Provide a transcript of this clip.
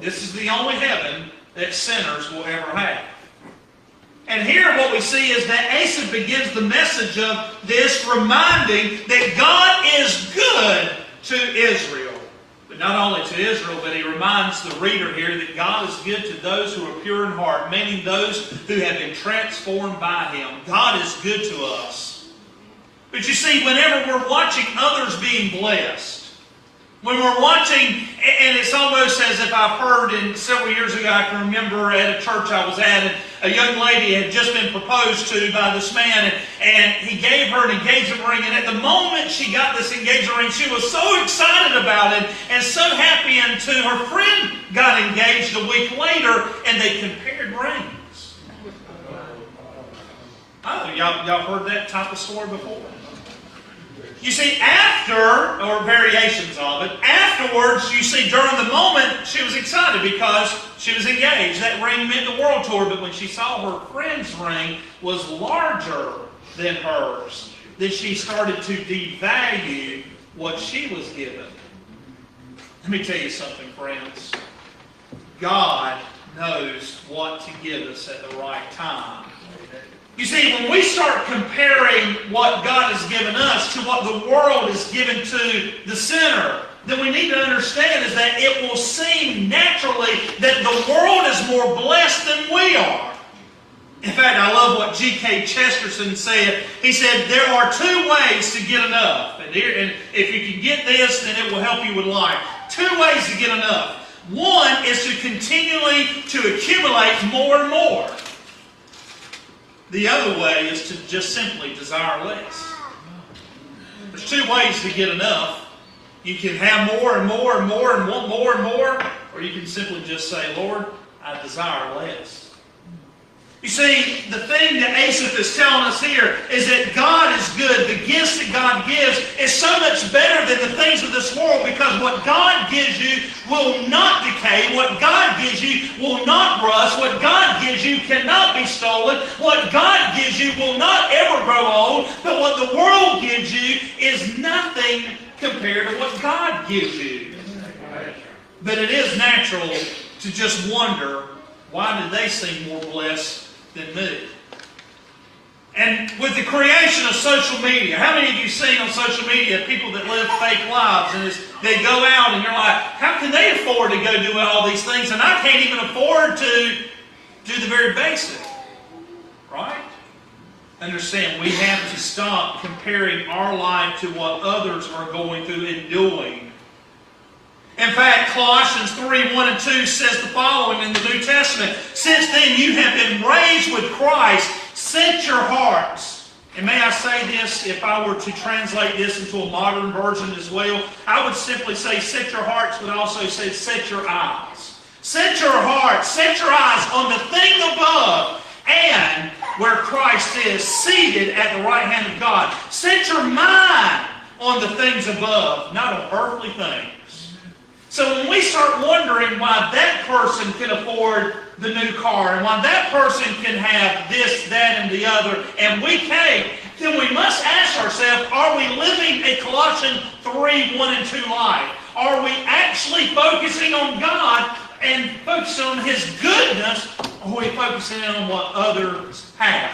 This is the only heaven that sinners will ever have. And here what we see is that Asa begins the message of this, reminding that God is good to Israel. But not only to Israel, but he reminds the reader here that God is good to those who are pure in heart, meaning those who have been transformed by him. God is good to us. But you see, whenever we're watching others being blessed, when we're watching, and it's almost as if I've heard, and several years ago I can remember at a church I was at, and a young lady had just been proposed to by this man, and he gave her an engagement ring, and at the moment she got this engagement ring, she was so excited about it, and so happy, and her friend got engaged a week later, and they compared rings. Oh, y'all heard that type of story before? You see, after, or variations of it, afterwards, you see, during the moment, she was excited because she was engaged. That ring meant the world to her, but when she saw her friend's ring was larger than hers, then she started to devalue what she was given. Let me tell you something, friends. God knows what to give us at the right time. You see, when we start comparing what God has given us to what the world has given to the sinner, then we need to understand is that it will seem naturally that the world is more blessed than we are. In fact, I love what G.K. Chesterton said. He said, there are two ways to get enough. And if you can get this, then it will help you with life. Two ways to get enough. One is to continually to accumulate more and more. The other way is to just simply desire less. There's two ways to get enough. You can have more and more and more and want more and more, or you can simply just say, Lord, I desire less. You see, the thing that Asaph is telling us here is that God is good. The gifts that God gives is so much better than the things of this world, because what God gives you will not decay. What God gives you will not rust. What God gives you cannot be stolen. What God gives you will not ever grow old. But what the world gives you is nothing compared to what God gives you. But it is natural to just wonder, why did they seem more blessed than me? And with the creation of social media, how many of you seen on social media people that live fake lives, and they go out and you're like, how can they afford to go do all these things, and I can't even afford to do the very basic, right? Understand, we have to stop comparing our life to what others are going through and doing. In fact, Colossians 3:1-2 says the following in the New Testament. Since then you have been raised with Christ, set your hearts. And may I say this, if I were to translate this into a modern version as well, I would simply say set your hearts, but also say set your eyes. Set your hearts, set your eyes on the thing above and where Christ is, seated at the right hand of God. Set your mind on the things above, not on earthly things. So when we start wondering why that person can afford the new car, and why that person can have this, that, and the other, and we can't, then we must ask ourselves, are we living a Colossians 3:1-2 life? Are we actually focusing on God and focusing on His goodness, or are we focusing on what others have?